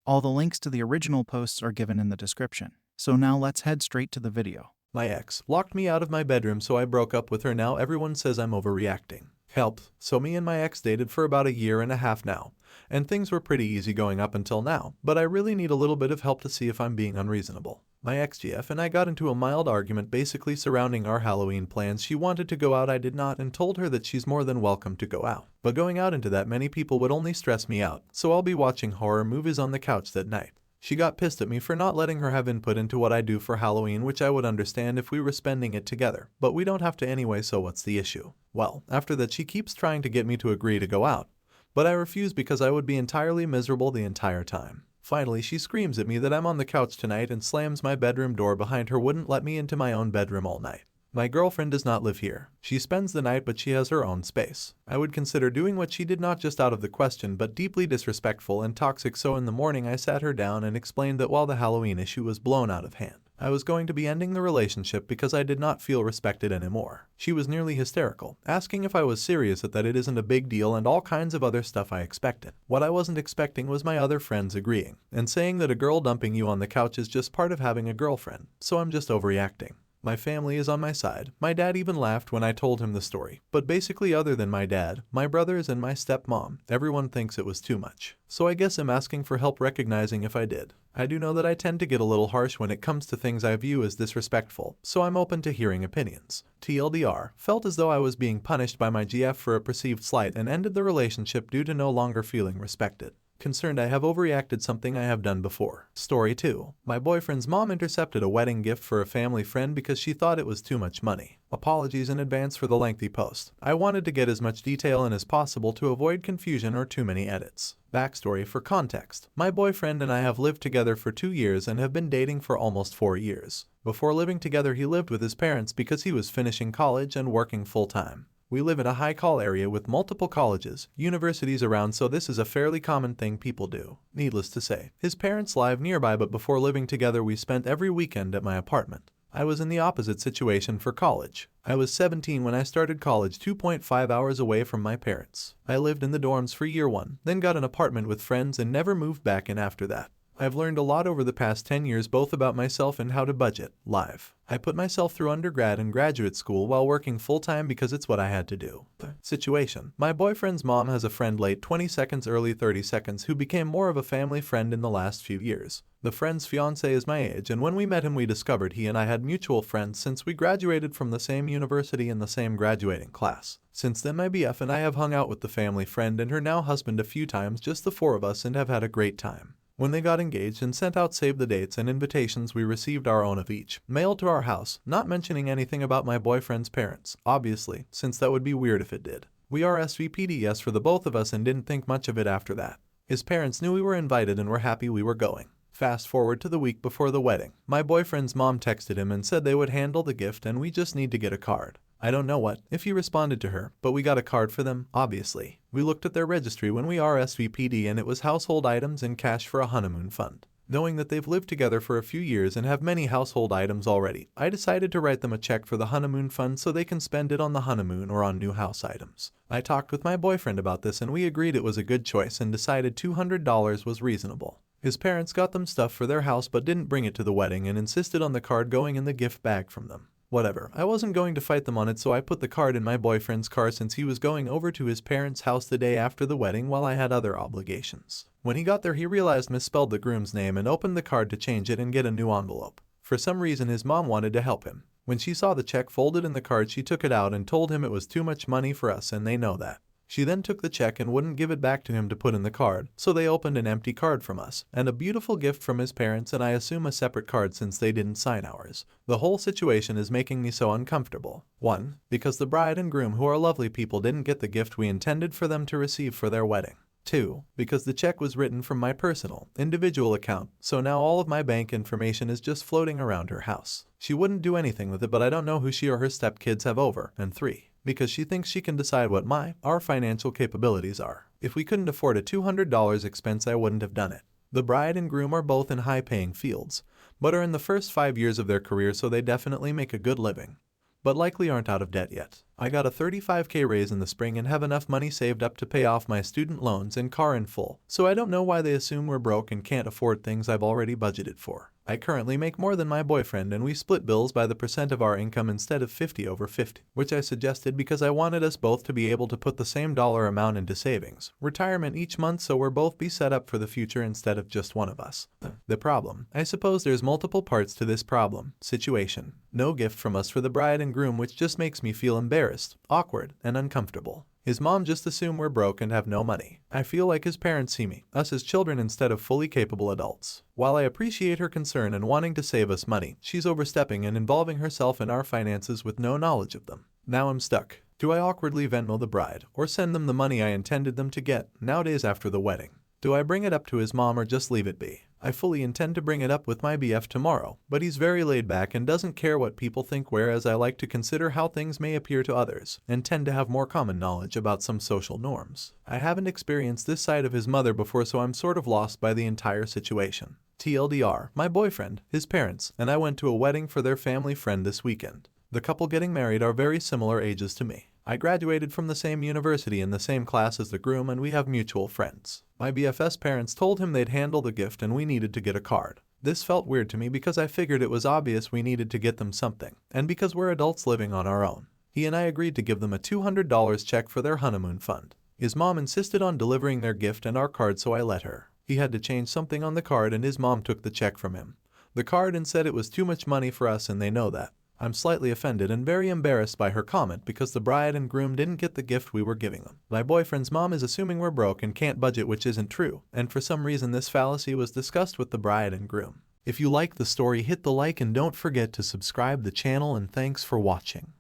All the links to the original posts are given in the description. So now let's head straight to the video. My ex locked me out of my bedroom, so I broke up with her. Now everyone says I'm overreacting. Help. So me and my ex dated for about a year and a half now, and things were pretty easy going up until now, but I really need a little bit of help to see if I'm being unreasonable. My ex-GF and I got into a mild argument basically surrounding our Halloween plans. She wanted to go out, I did not, and told her that she's more than welcome to go out. But going out into that many people would only stress me out, so I'll be watching horror movies on the couch that night. She got pissed at me for not letting her have input into what I do for Halloween, which I would understand if we were spending it together, but we don't have to anyway, so what's the issue? Well, after that she keeps trying to get me to agree to go out, but I refuse because I would be entirely miserable the entire time. Finally, she screams at me that I'm on the couch tonight and slams my bedroom door behind her, wouldn't let me into my own bedroom all night. My girlfriend does not live here. She spends the night, but she has her own space. I would consider doing what she did, not just out of the question, but deeply disrespectful and toxic. So in the morning I sat her down and explained that while the Halloween issue was blown out of hand, I was going to be ending the relationship because I did not feel respected anymore. She was nearly hysterical, asking if I was serious, that it isn't a big deal, and all kinds of other stuff I expected. What I wasn't expecting was my other friends agreeing and saying that a girl dumping you on the couch is just part of having a girlfriend, so I'm just overreacting. My family is on my side. My dad even laughed when I told him the story, but basically other than my dad, my brothers and my stepmom, everyone thinks it was too much. So I guess I'm asking for help recognizing if I did. I do know that I tend to get a little harsh when it comes to things I view as disrespectful, so I'm open to hearing opinions. TLDR, felt as though I was being punished by my GF for a perceived slight and ended the relationship due to no longer feeling respected. Concerned I have overreacted, something I have done before. Story 2. My boyfriend's mom intercepted a wedding gift for a family friend because she thought it was too much money. Apologies in advance for the lengthy post. I wanted to get as much detail in as possible to avoid confusion or too many edits. Backstory for context. My boyfriend and I have lived together for 2 years and have been dating for almost 4 years. Before living together, he lived with his parents because he was finishing college and working full-time. We live in a high-call area with multiple colleges, universities around, so this is a fairly common thing people do. Needless to say, his parents live nearby, but before living together we spent every weekend at my apartment. I was in the opposite situation for college. I was 17 when I started college, 2.5 hours away from my parents. I lived in the dorms for year 1, then got an apartment with friends and never moved back in after that. I've learned a lot over the past 10 years, both about myself and how to budget. Live. I put myself through undergrad and graduate school while working full-time because it's what I had to do. Situation. My boyfriend's mom has a friend, late 20 seconds, early 30 seconds, who became more of a family friend in the last few years. The friend's fiance is my age, and when we met him we discovered he and I had mutual friends since we graduated from the same university in the same graduating class. Since then my BF and I have hung out with the family friend and her now husband a few times, just the 4 of us, and have had a great time. When they got engaged and sent out save the dates and invitations, we received our own of each, mailed to our house, not mentioning anything about my boyfriend's parents, obviously, since that would be weird if it did. We RSVP'd yes for the both of us and didn't think much of it after that. His parents knew we were invited and were happy we were going. Fast forward to the week before the wedding. My boyfriend's mom texted him and said they would handle the gift and we just need to get a card. I don't know if he responded to her, but we got a card for them, obviously. We looked at their registry when we RSVP'd and it was household items and cash for a honeymoon fund. Knowing that they've lived together for a few years and have many household items already, I decided to write them a check for the honeymoon fund so they can spend it on the honeymoon or on new house items. I talked with my boyfriend about this and we agreed it was a good choice and decided $200 was reasonable. His parents got them stuff for their house but didn't bring it to the wedding and insisted on the card going in the gift bag from them. Whatever, I wasn't going to fight them on it, so I put the card in my boyfriend's car since he was going over to his parents' house the day after the wedding while I had other obligations. When he got there he realized misspelled the groom's name and opened the card to change it and get a new envelope. For some reason his mom wanted to help him. When she saw the check folded in the card she took it out and told him it was too much money for us and they know that. She then took the check and wouldn't give it back to him to put in the card, so they opened an empty card from us, and a beautiful gift from his parents, and I assume a separate card since they didn't sign ours. The whole situation is making me so uncomfortable. 1. Because the bride and groom, who are lovely people, didn't get the gift we intended for them to receive for their wedding. 2. Because the check was written from my personal, individual account, so now all of my bank information is just floating around her house. She wouldn't do anything with it, but I don't know who she or her stepkids have over. And 3. Because she thinks she can decide what our financial capabilities are. If we couldn't afford a $200 expense, I wouldn't have done it. The bride and groom are both in high-paying fields, but are in the first 5 years of their career, so they definitely make a good living, but likely aren't out of debt yet. I got a 35K raise in the spring and have enough money saved up to pay off my student loans and car in full, so I don't know why they assume we're broke and can't afford things I've already budgeted for. I currently make more than my boyfriend and we split bills by the percent of our income instead of 50/50, which I suggested because I wanted us both to be able to put the same dollar amount into savings, retirement each month, so we're both be set up for the future instead of just one of us. The problem. I suppose there's multiple parts to this problem situation. No gift from us for the bride and groom, which just makes me feel embarrassed, awkward, and uncomfortable. His mom just assume we're broke and have no money. I feel like his parents see us as children instead of fully capable adults. While I appreciate her concern and wanting to save us money, she's overstepping and involving herself in our finances with no knowledge of them. Now I'm stuck. Do I awkwardly Venmo the bride, or send them the money I intended them to get nowadays after the wedding? Do I bring it up to his mom or just leave it be? I fully intend to bring it up with my BF tomorrow, but he's very laid back and doesn't care what people think, whereas I like to consider how things may appear to others, and tend to have more common knowledge about some social norms. I haven't experienced this side of his mother before, so I'm sort of lost by the entire situation. TLDR, my boyfriend, his parents, and I went to a wedding for their family friend this weekend. The couple getting married are very similar ages to me. I graduated from the same university in the same class as the groom, and we have mutual friends. My BF's parents told him they'd handle the gift and we needed to get a card. This felt weird to me because I figured it was obvious we needed to get them something, and because we're adults living on our own. He and I agreed to give them a $200 check for their honeymoon fund. His mom insisted on delivering their gift and our card, so I let her. He had to change something on the card and his mom took the check from him. The card, and said it was too much money for us and they know that. I'm slightly offended and very embarrassed by her comment because the bride and groom didn't get the gift we were giving them. My boyfriend's mom is assuming we're broke and can't budget, which isn't true, and for some reason this fallacy was discussed with the bride and groom. If you like the story, hit the like and don't forget to subscribe the channel, and thanks for watching.